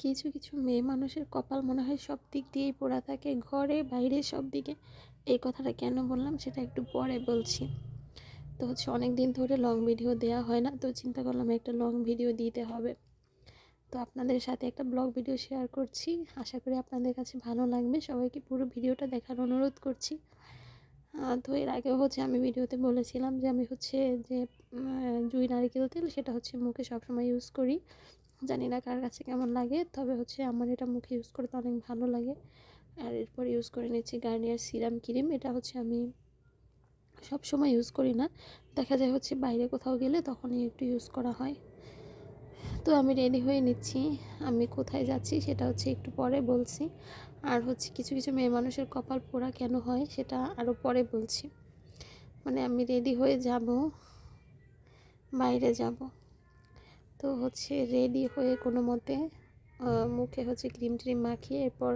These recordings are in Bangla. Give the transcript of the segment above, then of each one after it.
কিছু কিছু মেয়ে মানুষের কপাল মনে হয় সব দিক দিয়েই পোড়া থাকে, ঘরে বাইরে সব দিকে। এই কথাটা কেন বললাম সেটা একটু পরে বলছি। তো অনেক দিন ধরে লং ভিডিও দেওয়া হয় না, তো চিন্তা করলাম একটা লং ভিডিও দিতে হবে। তো আপনাদের সাথে একটা ব্লগ ভিডিও শেয়ার করছি, আশা করি আপনাদের কাছে ভালো লাগবে। সবাইকে পুরো ভিডিওটা দেখার অনুরোধ করছি। তো এর আগেও আমি ভিডিওতে বলেছিলাম যে আমি যে জুই নারিকেল তেল সেটা মুখে সবসময় ইউজ করি। জানি না কার কাছে কেমন লাগে, তবে আমার এটা মুখে ইউজ করতে অনেক ভালো লাগে। আর এরপর ইউজ করে নিচ্ছি গার্নিয়ার সিরাম ক্রিম। এটা আমি সব সময় ইউজ করি না, দেখা যায় বাইরে কোথাও গেলে তখনই একটু ইউজ করা হয়। তো আমি রেডি হয়ে নিচ্ছি, আমি কোথায় যাচ্ছি সেটা একটু পরে বলছি। আর কিছু কিছু মেয়ে মানুষের কপাল পোড়া কেন হয় সেটা আরও পরে বলছি। মানে আমি রেডি হয়ে যাব, বাইরে যাব। তো রেডি হয়ে কোনো মতে মুখে ক্রিম ট্রিম মাখিয়ে এরপর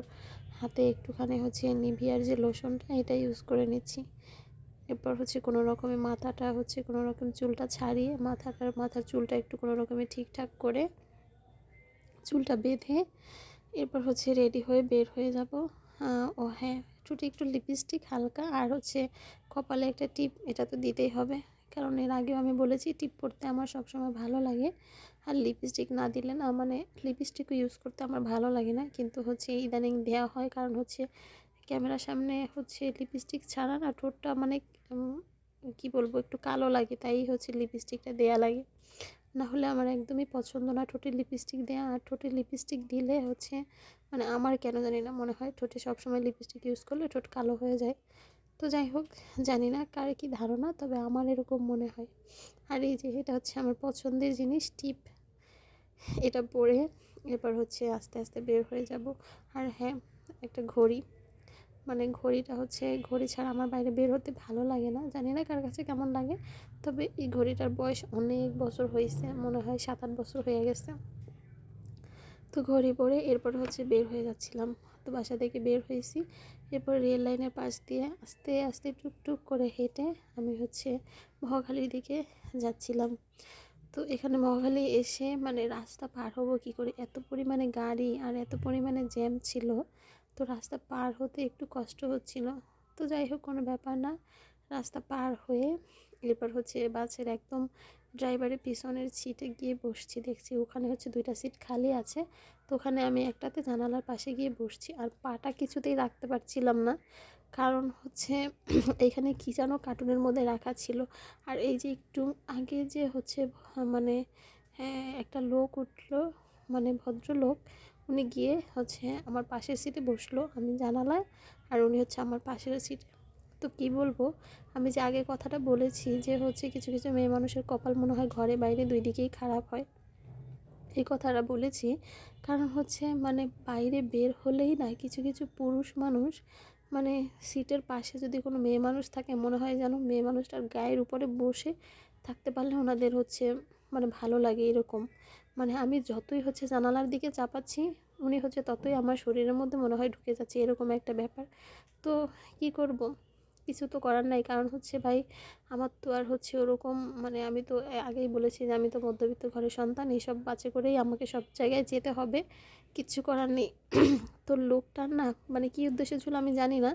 হাতে একটুখানি নিভিয়ার যে লোশনটা এটা ইউজ করে নিচ্ছি। এরপর কোনো রকমে মাথাটা কোনো রকম চুলটা ছাড়িয়ে মাথার চুলটা একটু কোনো রকমে ঠিকঠাক করে চুলটা বেঁধে এরপর রেডি হয়ে বের হয়ে যাব। ও হ্যাঁ, ঠোঁটে একটু লিপস্টিক হালকা, আর কপালে একটা টিপ, এটা তো দিতেই হবে, কারণ এর আগেও আমি বলেছি টিপ পরতে আমার সবসময় ভালো লাগে। আর লিপস্টিক না দিলে না, মানে লিপস্টিকও ইউজ করতে আমার ভালো লাগে না, কিন্তু ইদানিং দেওয়া হয়, কারণ ক্যামেরার সামনে লিপস্টিক ছাড়া না ঠোঁটটা মানে কি বলবো, একটু কালো লাগে, তাই লিপস্টিকটা দেয়া লাগে। না হলে আমার একদমই পছন্দ না ঠোঁটে লিপস্টিক দেওয়া। আর ঠোঁটে লিপস্টিক দিলে মানে আমার কেন জানি না মনে হয় ঠোঁটে সবসময় লিপস্টিক ইউজ করলে ঠোঁট কালো হয়ে যায়। তো যাই হোক, জানি না কার কী ধারণা, তবে আমার এরকম মনে হয়। আর এই যে এটা আমার পছন্দের জিনিস টিপ, এটা পরে এরপর আস্তে আস্তে বের হয়ে যাব। আর হ্যাঁ, একটা ঘড়ি, মানে ঘড়িটা ঘড়ি ছাড়া আমার বাইরে বের হতে ভালো লাগে না, জানি না কার কাছে কেমন লাগে। তবে এই ঘড়িটার বয়স অনেক বছর হয়েছে, মনে হয় 7-8 বছর হয়ে গেছে। তো ঘড়ি পরে এরপর বের হয়ে যাচ্ছিলাম। তো বাসা থেকে বের হয়েছি, এরপর রেল লাইনের পাশ দিয়ে আস্তে আস্তে টুকটুক করে হেঁটে আমি মহাখালীর দিকে যাচ্ছিলাম। তো এখানে মহাখালী এসে মানে রাস্তা পার হবো কী করে, এত পরিমাণে গাড়ি আর এত পরিমাণে জ্যাম ছিল, তো রাস্তা পার হতে একটু কষ্ট হচ্ছিল। তো যাই হোক, কোনো ব্যাপার না, রাস্তা পার হয়ে এরপর বাসের একদম ড্রাইভারের পিছনের সিটে গিয়ে বসছি। দেখছি ওখানে 2টা সিট খালি আছে, তো ওখানে আমি একটাতে জানালার পাশে গিয়ে বসছি। আর পাটা কিছুতেই রাখতে পারছিলাম না, কারণ এইখানে কী যেন কার্টুনের মধ্যে রাখা ছিল। আর এই যে একটু আগে যে মানে একটা লোক উঠলো, মানে ভদ্রলোক, উনি গিয়ে আমার পাশের সিটে বসলো, আমি জানালায়, আর উনি আমার পাশের সিটে। তো কি বলবো, আমি যে আগে কথাটা বলেছি যে কিছু কিছু মেয়ে মানুষের কপাল মনে হয় ঘরে বাইরে দুই দিকেই খারাপ হয়, এই কথাটা বলেছি কারণ মানে বাইরে বের হলেই না কিছু কিছু পুরুষ মানুষ, মানে সিটের পাশে যদি কোনো মেয়ে মানুষ থাকে, মনে হয় যেন মেয়ে মানুষটার গায়ের উপরে বসে থাকতে পারলে ওনাদের মানে ভালো লাগে এরকম। মানে আমি যতই জানালার দিকে চাপাচ্ছি, উনি ততই আমার শরীরের মধ্যে মনে হয় ঢুকে যাচ্ছে, এরকম একটা ব্যাপার। তো কি করব, কিছু তো করার নাই, কারণ ভাই আমার তো আর ওরকম, মানে আমি তো আগেই বলেছি যে আমি তো মধ্যবিত্ত ঘরের সন্তান, এইসব বাচ্চা করেই আমাকে সব জায়গায় যেতে হবে, কিচ্ছু করার নেই। তো লোকটার না মানে কী উদ্দেশ্য ছিল আমি জানি না,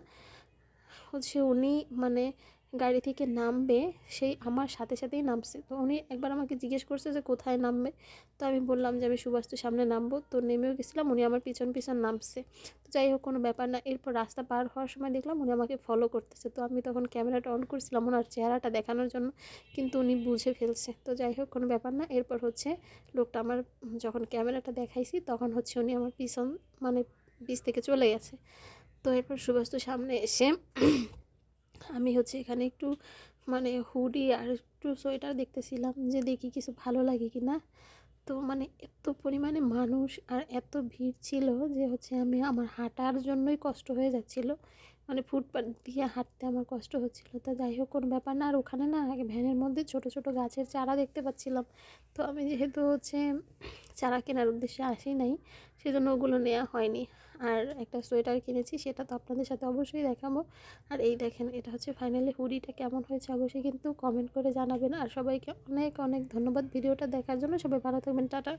উনি মানে গাড়ি থেকে নামবে, সেই আমার সাথে সাথেই নামছে। তো উনি একবার আমাকে জিজ্ঞেস করছে যে কোথায় নামবে, তো আমি বললাম যে আমি সুবাস্তুর সামনে নামবো। তো নেমেও গেছিলাম, উনি আমার পিছন পিছন নামছে। তো যাই হোক, কোনো ব্যাপার না। এরপর রাস্তা পার হওয়ার সময় দেখলাম উনি আমাকে ফলো করতেছে, তো আমি তখন ক্যামেরাটা অন করছিলাম ওনার চেহারাটা দেখানোর জন্য, কিন্তু উনি বুঝে ফেলছে। তো যাই হোক, কোনো ব্যাপার না। এরপর লোকটা আমার যখন ক্যামেরাটা দেখাইছি তখন উনি আমার পিছন মানে পিছ থেকে চলে গেছে। তো এরপর সুবাস্তুর সামনে এসে আমি এখানে একটু মানে হুডি আর একটু সোয়েটার দেখতেছিলাম যে দেখি কিছু ভালো লাগে কি না। তো মানে এত পরিমাণে মানুষ আর এত ভিড় ছিল যে আমি আমার হাঁটার জন্যই কষ্ট হয়ে যাচ্ছিল, মানে ফুটপাথ দিয়ে হাঁটতে আমার কষ্ট হচ্ছিল। তো যাই হোক, কোনো ব্যাপার না। আর ওখানে না আগে ভ্যানের মধ্যে ছোট ছোট গাছের চারা দেখতে পাচ্ছিলাম, তো আমি যেহেতু চারা কেনার উদ্দেশ্যে আসি নাই, সেজন্য ওগুলো নেওয়া হয়নি। আর একটা সোয়েটার কিনেছি, সেটা তো আপনাদের সাথে অবশ্যই দেখাবো। আর এই দেখেন, এটা ফাইনালি হুডিটা কেমন হয়েছে অবশ্যই কিন্তু কমেন্ট করে জানাবেন। আর সবাইকে অনেক অনেক ধন্যবাদ ভিডিওটা দেখার জন্য। সবাই ভালো থাকবেন, টাটা।